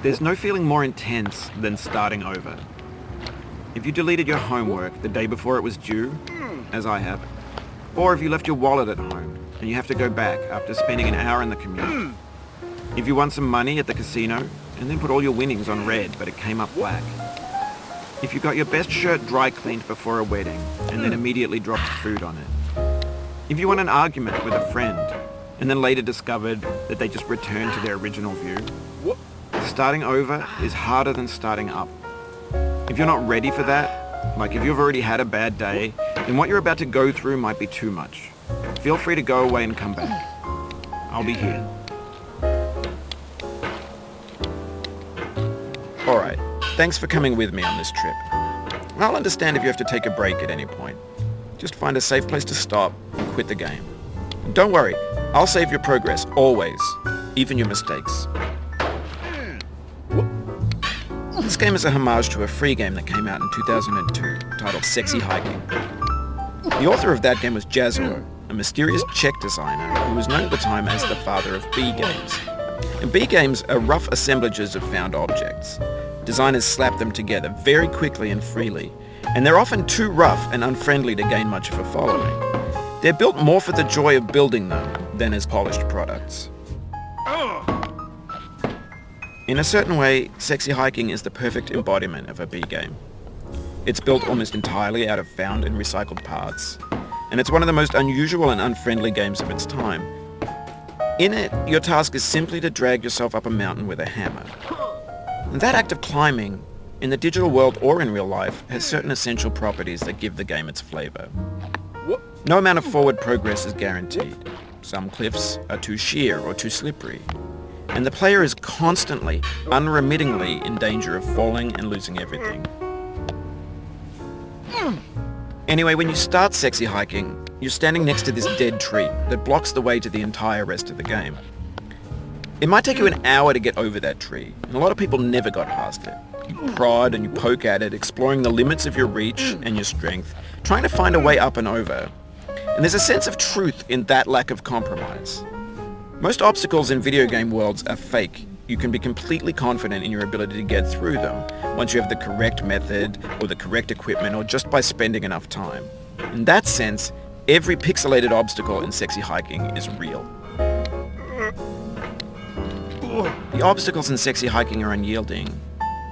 There's no feeling more intense than starting over. If you deleted your homework the day before it was due, as I have, or if you left your wallet at home and you have to go back after spending an hour in the commute, if you won some money at the casino and then put all your winnings on red but it came up black, if you got your best shirt dry cleaned before a wedding and then immediately dropped food on it, if you won an argument with a friend and then later discovered that they just returned to their original view, starting over is harder than starting up. If you're not ready for that, like if you've already had a bad day, then what you're about to go through might be too much. Feel free to go away and come back. I'll be here. Alright, thanks for coming with me on this trip. I'll understand if you have to take a break at any point. Just find a safe place to stop and quit the game. And don't worry, I'll save your progress, always, even your mistakes. This game is a homage to a free game that came out in 2002, titled Sexy Hiking. The author of that game was Jazzuo, a mysterious Czech designer who was known at the time as the father of B-games. And B-games are rough assemblages of found objects. Designers slap them together very quickly and freely, and they're often too rough and unfriendly to gain much of a following. They're built more for the joy of building them than as polished products. In a certain way, Sexy Hiking is the perfect embodiment of a B-game. It's built almost entirely out of found and recycled parts, and it's one of the most unusual and unfriendly games of its time. In it, your task is simply to drag yourself up a mountain with a hammer. And that act of climbing, in the digital world or in real life, has certain essential properties that give the game its flavor. No amount of forward progress is guaranteed. Some cliffs are too sheer or too slippery. And the player is constantly, unremittingly in danger of falling and losing everything. Anyway, when you start Sexy Hiking, you're standing next to this dead tree that blocks the way to the entire rest of the game. It might take you an hour to get over that tree, and a lot of people never got past it. You prod and you poke at it, exploring the limits of your reach and your strength, trying to find a way up and over. And there's a sense of truth in that lack of compromise. Most obstacles in video game worlds are fake. You can be completely confident in your ability to get through them once you have the correct method or the correct equipment or just by spending enough time. In that sense, every pixelated obstacle in Sexy Hiking is real. The obstacles in Sexy Hiking are unyielding,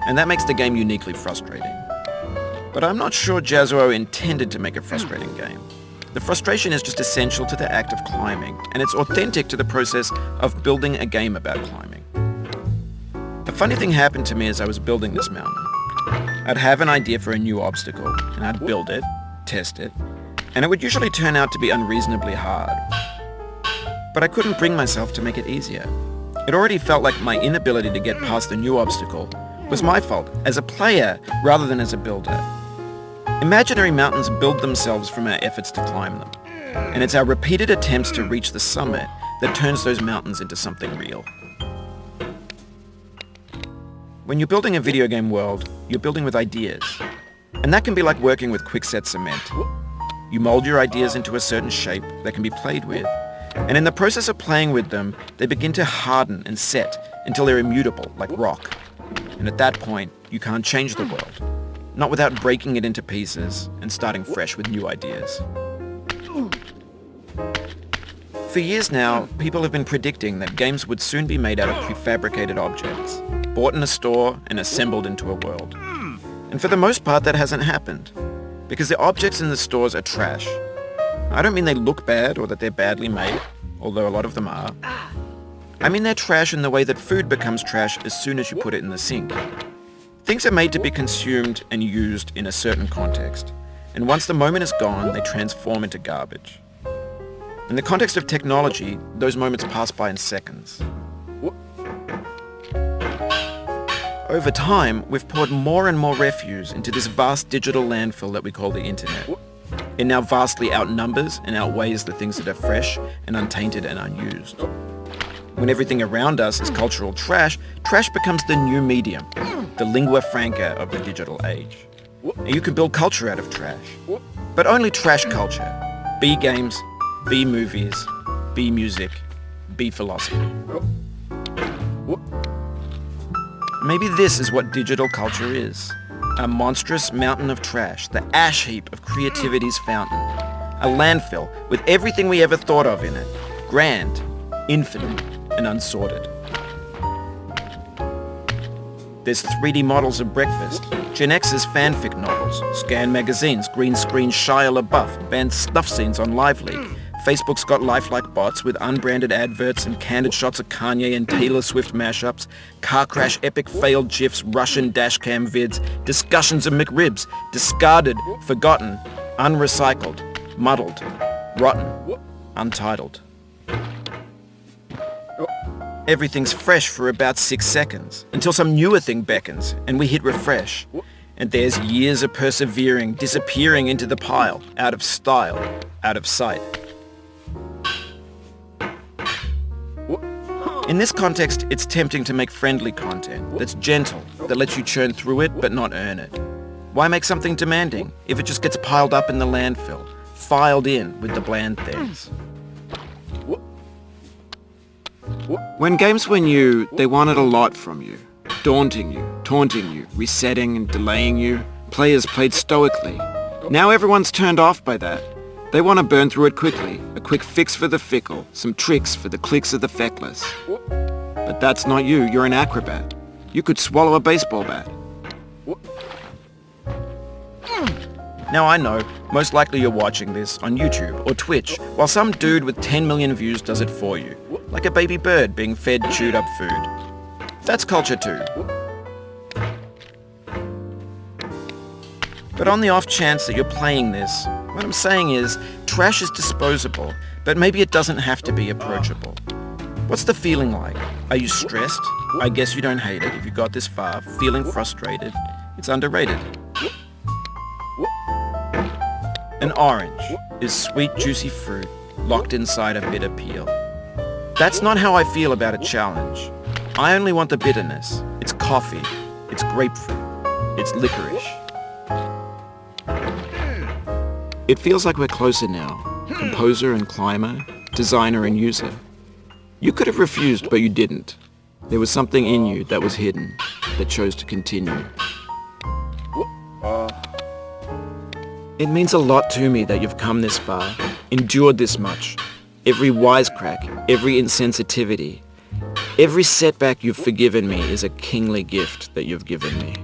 and that makes the game uniquely frustrating. But I'm not sure Jazzuo intended to make a frustrating game. The frustration is just essential to the act of climbing, and it's authentic to the process of building a game about climbing. A funny thing happened to me as I was building this mountain. I'd have an idea for a new obstacle, and I'd build it, test it, and it would usually turn out to be unreasonably hard. But I couldn't bring myself to make it easier. It already felt like my inability to get past the new obstacle was my fault as a player rather than as a builder. Imaginary mountains build themselves from our efforts to climb them, and it's our repeated attempts to reach the summit that turns those mountains into something real. When you're building a video game world, you're building with ideas, and that can be like working with quickset cement. You mold your ideas into a certain shape that can be played with, and in the process of playing with them, they begin to harden and set until they're immutable, like rock. And at that point, you can't change the world. Not without breaking it into pieces and starting fresh with new ideas. For years now, people have been predicting that games would soon be made out of prefabricated objects, bought in a store and assembled into a world. And for the most part, that hasn't happened, because the objects in the stores are trash. I don't mean they look bad or that they're badly made, although a lot of them are. I mean they're trash in the way that food becomes trash as soon as you put it in the sink. Things are made to be consumed and used in a certain context, and once the moment is gone, they transform into garbage. In the context of technology, those moments pass by in seconds. Over time, we've poured more and more refuse into this vast digital landfill that we call the internet. It now vastly outnumbers and outweighs the things that are fresh and untainted and unused. When everything around us is cultural trash, trash becomes the new medium, the lingua franca of the digital age. And you can build culture out of trash, but only trash culture. B-games B movies, B music, B philosophy. Maybe this is what digital culture is. A monstrous mountain of trash, the ash heap of creativity's fountain. A landfill with everything we ever thought of in it. Grand, infinite, and unsorted. There's 3D models of breakfast, Gen X's fanfic novels, scan magazines, green screen Shia LaBeouf, banned snuff scenes on Live Leak. Facebook's got lifelike bots with unbranded adverts and candid shots of Kanye and Taylor Swift mashups, car crash epic failed GIFs, Russian dashcam vids, discussions of McRibs, discarded, forgotten, unrecycled, muddled, rotten, untitled. Everything's fresh for about 6 seconds, until some newer thing beckons, and we hit refresh. And there's years of persevering, disappearing into the pile, out of style, out of sight. In this context, it's tempting to make friendly content that's gentle, that lets you churn through it but not earn it. Why make something demanding if it just gets piled up in the landfill, filed in with the bland things? When games were new, they wanted a lot from you. Daunting you, taunting you, resetting and delaying you. Players played stoically. Now everyone's turned off by that. They want to burn through it quickly, a quick fix for the fickle, some tricks for the clicks of the feckless. But that's not you, you're an acrobat. You could swallow a baseball bat. Now I know, most likely you're watching this on YouTube or Twitch, while some dude with 10 million views does it for you, like a baby bird being fed chewed up food. That's culture too. But on the off chance that you're playing this, what I'm saying is, trash is disposable, but maybe it doesn't have to be approachable. What's the feeling like? Are you stressed? I guess you don't hate it if you got this far. Feeling frustrated? It's underrated. An orange is sweet, juicy fruit locked inside a bitter peel. That's not how I feel about a challenge. I only want the bitterness. It's coffee. It's grapefruit. It's licorice. It feels like we're closer now. Composer and climber, designer and user. You could have refused, but you didn't. There was something in you that was hidden, that chose to continue. It means a lot to me that you've come this far, endured this much. Every wisecrack, every insensitivity, every setback you've forgiven me is a kingly gift that you've given me.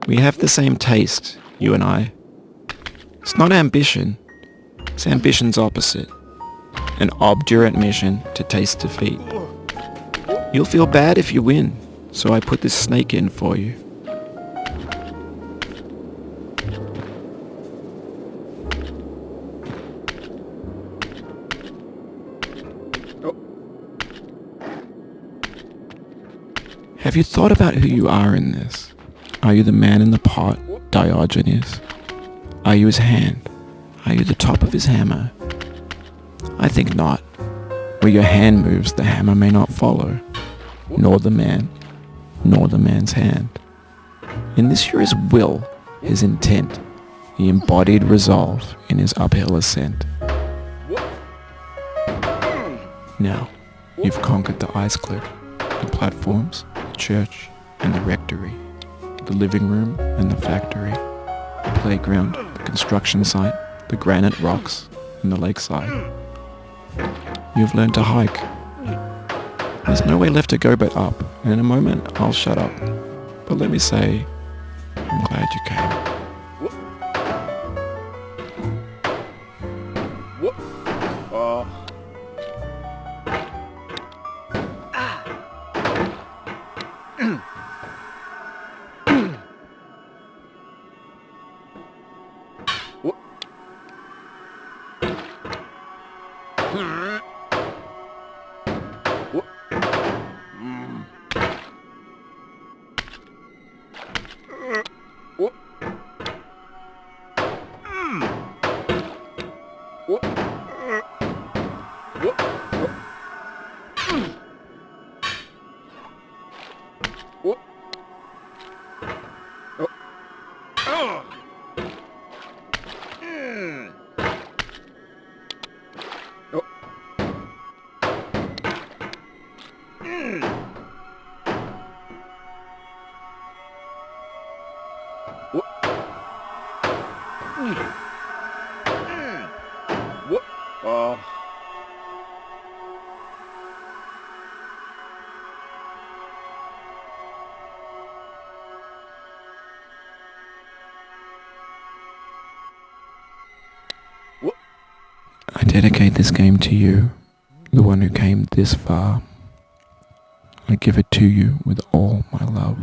We have the same taste, you and I. It's not ambition. It's ambition's opposite. An obdurate mission to taste defeat. You'll feel bad if you win, so I put this snake in for you. Have you thought about who you are in this? Are you the man in the pot, Diogenes? Are you his hand? Are you the top of his hammer? I think not. Where your hand moves, the hammer may not follow, nor the man, nor the man's hand. In this you're his will, his intent, the embodied resolve in his uphill ascent. Now, you've conquered the ice cliff, the platforms, the church, and the rectory, the living room and the factory, the playground, the construction site, the granite rocks, and the lakeside. You've learned to hike. There's no way left to go but up, and in a moment I'll shut up. But let me say, I'm glad you came. I dedicate this game to you, the one who came this far. I give it to you with all my love.